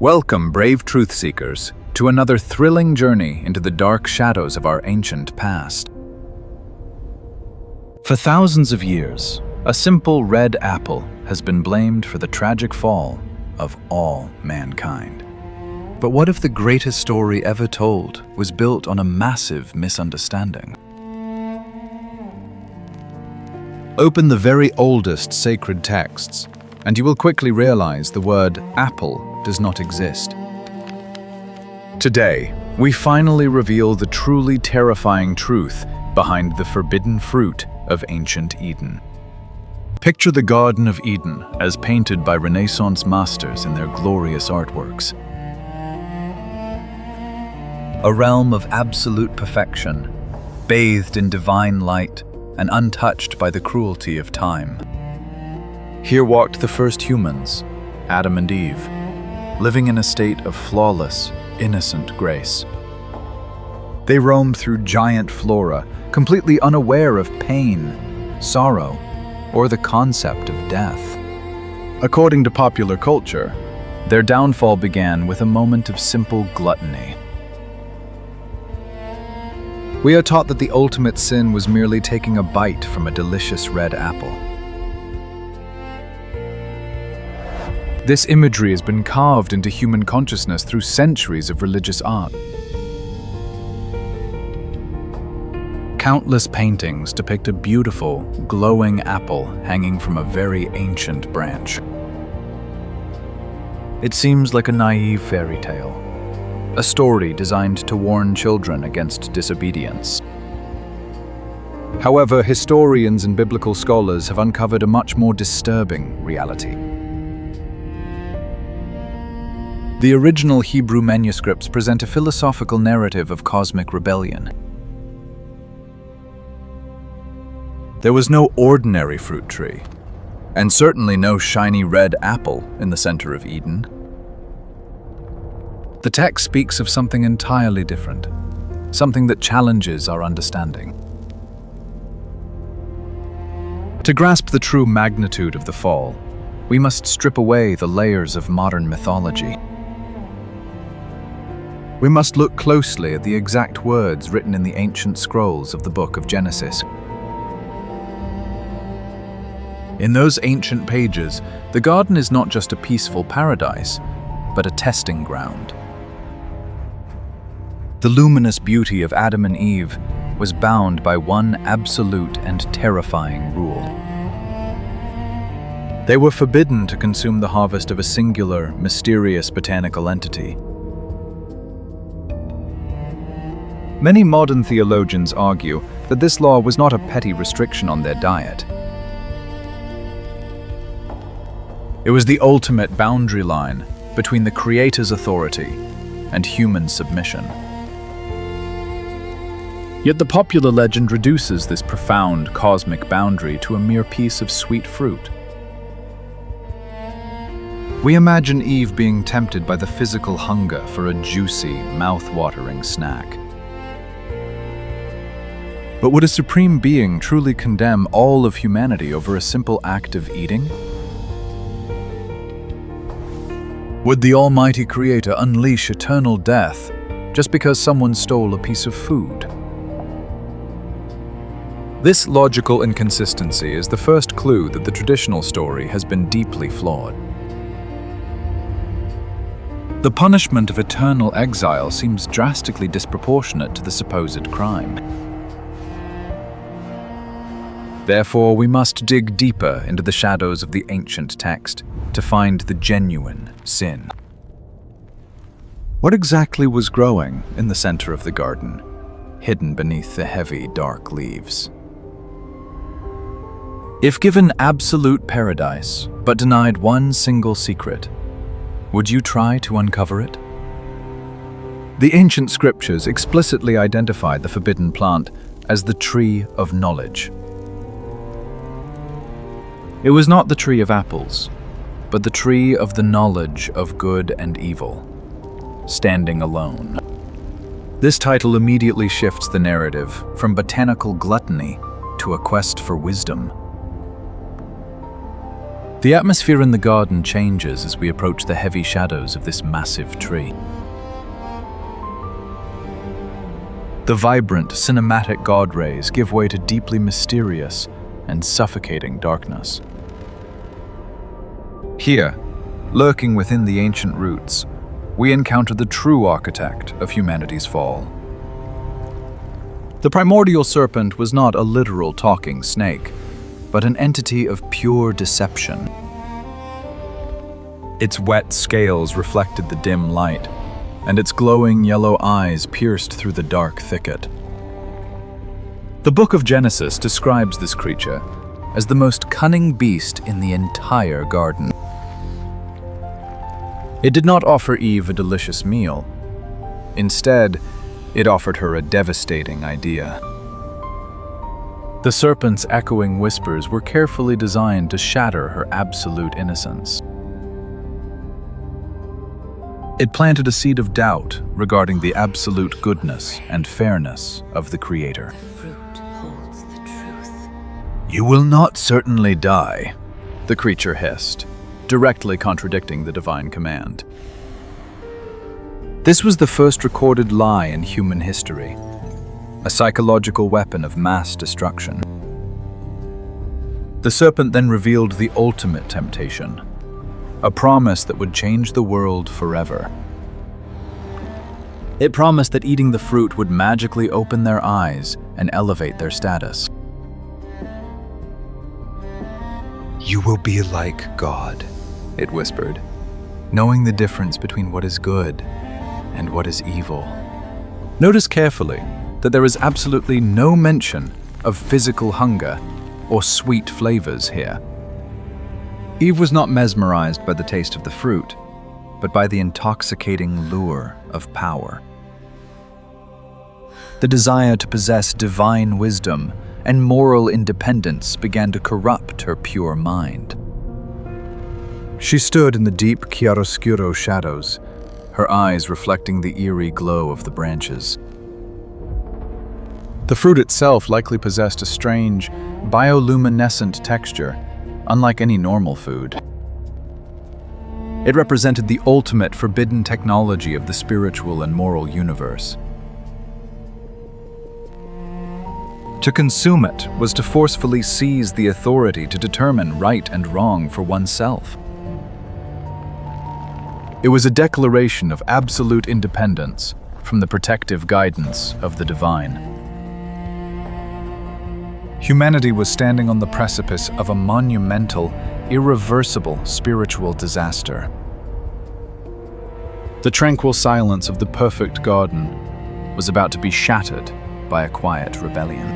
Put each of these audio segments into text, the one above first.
Welcome, brave truth seekers, to another thrilling journey into the dark shadows of our ancient past. For thousands of years, a simple red apple has been blamed for the tragic fall of all mankind. But what if the greatest story ever told was built on a massive misunderstanding? Open the very oldest sacred texts, and you will quickly realize the word apple does not exist. Today, we finally reveal the truly terrifying truth behind the forbidden fruit of ancient Eden. Picture the Garden of Eden as painted by Renaissance masters in their glorious artworks. A realm of absolute perfection, bathed in divine light and untouched by the cruelty of time. Here walked the first humans, Adam and Eve, living in a state of flawless, innocent grace. They roamed through giant flora, completely unaware of pain, sorrow, or the concept of death. According to popular culture, their downfall began with a moment of simple gluttony. We are taught that the ultimate sin was merely taking a bite from a delicious red apple. This imagery has been carved into human consciousness through centuries of religious art. Countless paintings depict a beautiful, glowing apple hanging from a very ancient branch. It seems like a naive fairy tale, a story designed to warn children against disobedience. However, historians and biblical scholars have uncovered a much more disturbing reality. The original Hebrew manuscripts present a philosophical narrative of cosmic rebellion. There was no ordinary fruit tree, and certainly no shiny red apple in the center of Eden. The text speaks of something entirely different, something that challenges our understanding. To grasp the true magnitude of the fall, we must strip away the layers of modern mythology. We must look closely at the exact words written in the ancient scrolls of the book of Genesis. In those ancient pages, the garden is not just a peaceful paradise, but a testing ground. The luminous beauty of Adam and Eve was bound by one absolute and terrifying rule. They were forbidden to consume the harvest of a singular, mysterious botanical entity. Many modern theologians argue that this law was not a petty restriction on their diet. It was the ultimate boundary line between the Creator's authority and human submission. Yet the popular legend reduces this profound cosmic boundary to a mere piece of sweet fruit. We imagine Eve being tempted by the physical hunger for a juicy, mouth-watering snack. But would a supreme being truly condemn all of humanity over a simple act of eating? Would the Almighty Creator unleash eternal death just because someone stole a piece of food? This logical inconsistency is the first clue that the traditional story has been deeply flawed. The punishment of eternal exile seems drastically disproportionate to the supposed crime. Therefore, we must dig deeper into the shadows of the ancient text to find the genuine sin. What exactly was growing in the center of the garden, hidden beneath the heavy, dark leaves? If given absolute paradise, but denied one single secret, would you try to uncover it? The ancient scriptures explicitly identified the forbidden plant as the tree of knowledge. It was not the tree of apples, but the tree of the knowledge of good and evil, standing alone. This title immediately shifts the narrative from botanical gluttony to a quest for wisdom. The atmosphere in the garden changes as we approach the heavy shadows of this massive tree. The vibrant, cinematic god rays give way to deeply mysterious and suffocating darkness. Here, lurking within the ancient roots, we encounter the true architect of humanity's fall. The primordial serpent was not a literal talking snake, but an entity of pure deception. Its wet scales reflected the dim light, and its glowing yellow eyes pierced through the dark thicket. The book of Genesis describes this creature as the most cunning beast in the entire garden. It did not offer Eve a delicious meal. Instead, it offered her a devastating idea. The serpent's echoing whispers were carefully designed to shatter her absolute innocence. It planted a seed of doubt regarding the absolute goodness and fairness of the Creator. The fruit holds the truth. "You will not certainly die," the creature hissed, directly contradicting the divine command. This was the first recorded lie in human history, a psychological weapon of mass destruction. The serpent then revealed the ultimate temptation, a promise that would change the world forever. It promised that eating the fruit would magically open their eyes and elevate their status. "You will be like God," it whispered, "knowing the difference between what is good and what is evil." Notice carefully that there is absolutely no mention of physical hunger or sweet flavors here. Eve was not mesmerized by the taste of the fruit, but by the intoxicating lure of power. The desire to possess divine wisdom and moral independence began to corrupt her pure mind. She stood in the deep chiaroscuro shadows, her eyes reflecting the eerie glow of the branches. The fruit itself likely possessed a strange, bioluminescent texture, unlike any normal food. It represented the ultimate forbidden technology of the spiritual and moral universe. To consume it was to forcefully seize the authority to determine right and wrong for oneself. It was a declaration of absolute independence from the protective guidance of the divine. Humanity was standing on the precipice of a monumental, irreversible spiritual disaster. The tranquil silence of the perfect garden was about to be shattered by a quiet rebellion.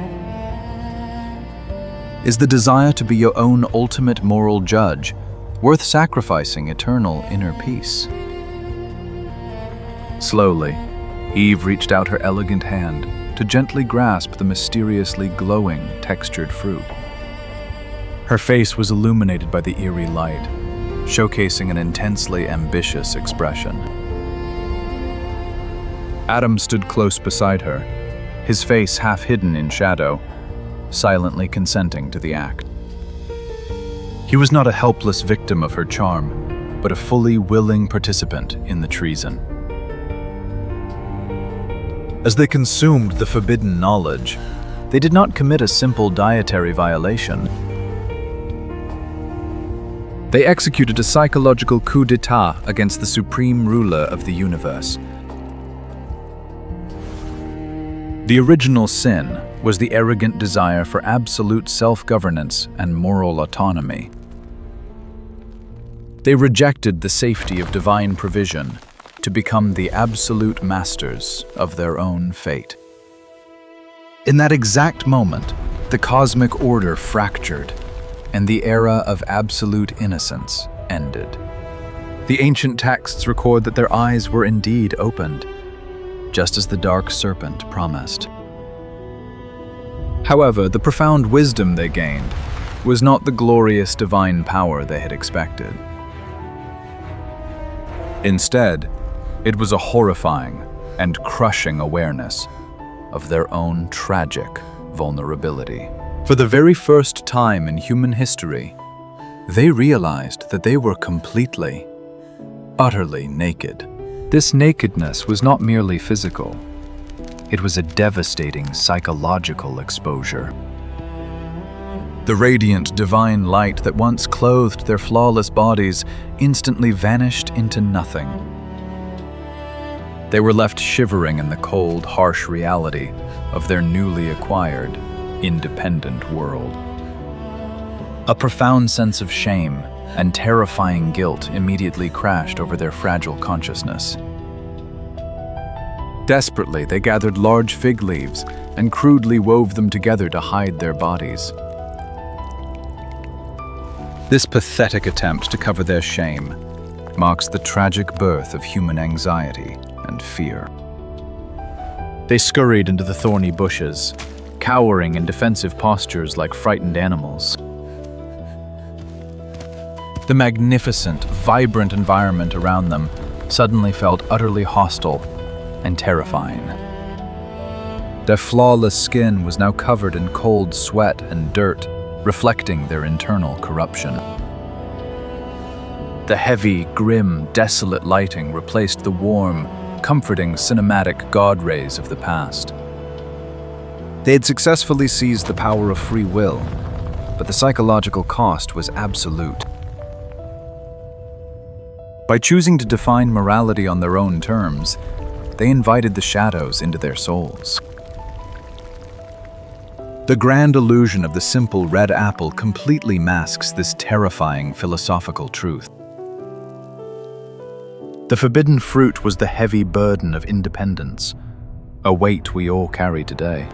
Is the desire to be your own ultimate moral judge worth sacrificing eternal inner peace? Slowly, Eve reached out her elegant hand to gently grasp the mysteriously glowing, textured fruit. Her face was illuminated by the eerie light, showcasing an intensely ambitious expression. Adam stood close beside her, his face half hidden in shadow, silently consenting to the act. He was not a helpless victim of her charm, but a fully willing participant in the treason. As they consumed the forbidden knowledge, they did not commit a simple dietary violation. They executed a psychological coup d'etat against the supreme ruler of the universe. The original sin was the arrogant desire for absolute self-governance and moral autonomy. They rejected the safety of divine provision to become the absolute masters of their own fate. In that exact moment, the cosmic order fractured, and the era of absolute innocence ended. The ancient texts record that their eyes were indeed opened, just as the dark serpent promised. However, the profound wisdom they gained was not the glorious divine power they had expected. Instead, it was a horrifying and crushing awareness of their own tragic vulnerability. For the very first time in human history, they realized that they were completely, utterly naked. This nakedness was not merely physical. It was a devastating psychological exposure. The radiant divine light that once clothed their flawless bodies instantly vanished into nothing. They were left shivering in the cold, harsh reality of their newly acquired, independent world. A profound sense of shame and terrifying guilt immediately crashed over their fragile consciousness. Desperately, they gathered large fig leaves and crudely wove them together to hide their bodies. This pathetic attempt to cover their shame marks the tragic birth of human anxiety and fear. They scurried into the thorny bushes, cowering in defensive postures like frightened animals. The magnificent, vibrant environment around them suddenly felt utterly hostile and terrifying. Their flawless skin was now covered in cold sweat and dirt, reflecting their internal corruption. The heavy, grim, desolate lighting replaced the warm, comforting cinematic God rays of the past. They had successfully seized the power of free will, but the psychological cost was absolute. By choosing to define morality on their own terms, they invited the shadows into their souls. The grand illusion of the simple red apple completely masks this terrifying philosophical truth. The forbidden fruit was the heavy burden of independence, a weight we all carry today.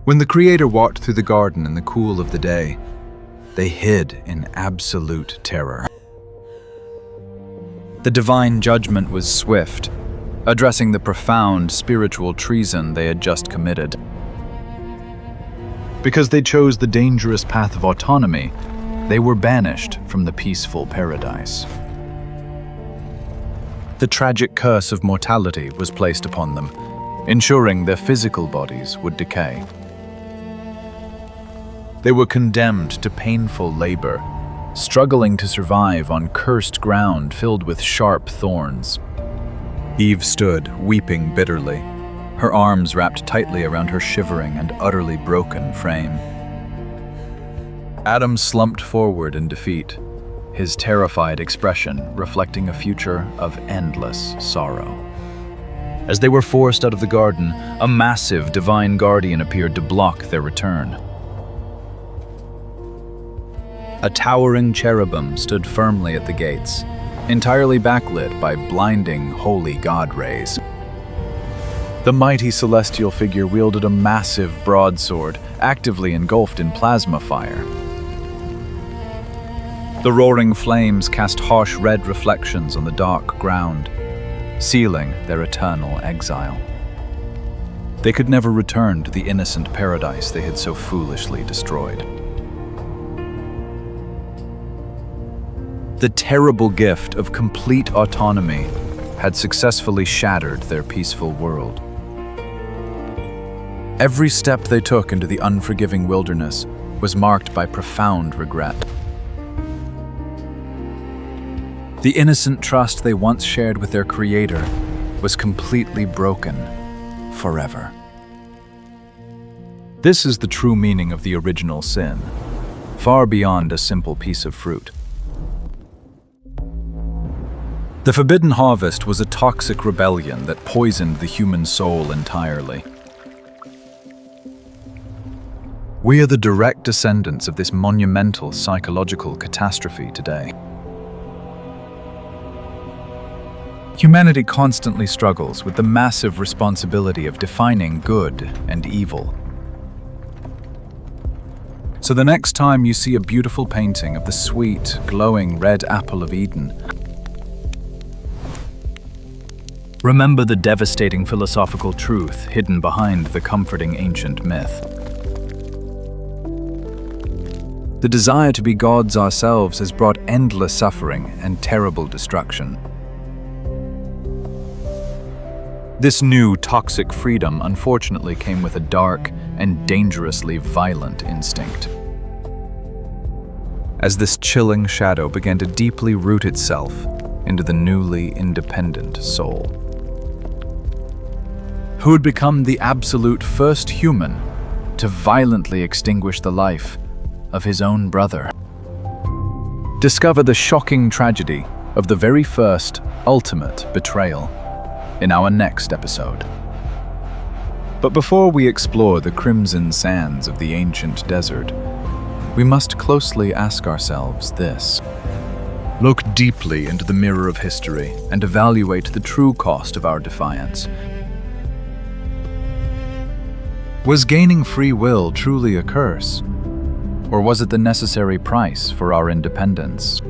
When the Creator walked through the garden in the cool of the day, they hid in absolute terror. The divine judgment was swift, addressing the profound spiritual treason they had just committed. Because they chose the dangerous path of autonomy, they were banished from the peaceful paradise. The tragic curse of mortality was placed upon them, ensuring their physical bodies would decay. They were condemned to painful labor, struggling to survive on cursed ground filled with sharp thorns. Eve stood, weeping bitterly, her arms wrapped tightly around her shivering and utterly broken frame. Adam slumped forward in defeat, his terrified expression reflecting a future of endless sorrow. As they were forced out of the garden, a massive divine guardian appeared to block their return. A towering cherubim stood firmly at the gates, entirely backlit by blinding holy God rays. The mighty celestial figure wielded a massive broadsword, actively engulfed in plasma fire. The roaring flames cast harsh red reflections on the dark ground, sealing their eternal exile. They could never return to the innocent paradise they had so foolishly destroyed. The terrible gift of complete autonomy had successfully shattered their peaceful world. Every step they took into the unforgiving wilderness was marked by profound regret. The innocent trust they once shared with their Creator was completely broken forever. This is the true meaning of the original sin, far beyond a simple piece of fruit. The forbidden harvest was a toxic rebellion that poisoned the human soul entirely. We are the direct descendants of this monumental psychological catastrophe today. Humanity constantly struggles with the massive responsibility of defining good and evil. So the next time you see a beautiful painting of the sweet, glowing red apple of Eden, remember the devastating philosophical truth hidden behind the comforting ancient myth. The desire to be gods ourselves has brought endless suffering and terrible destruction. This new toxic freedom unfortunately came with a dark and dangerously violent instinct. as this chilling shadow began to deeply root itself into the newly independent soul. Who had become the absolute first human to violently extinguish the life of his own brother. Discover the shocking tragedy of the very first, ultimate betrayal in our next episode. But before we explore the crimson sands of the ancient desert, we must closely ask ourselves this. Look deeply into the mirror of history and evaluate the true cost of our defiance. Was gaining free will truly a curse? Or was it the necessary price for our independence?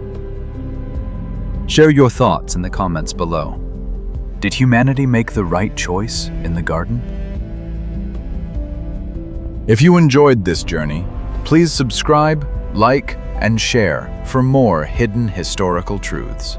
Share your thoughts in the comments below. Did humanity make the right choice in the garden? If you enjoyed this journey, please subscribe, like, and share for more hidden historical truths.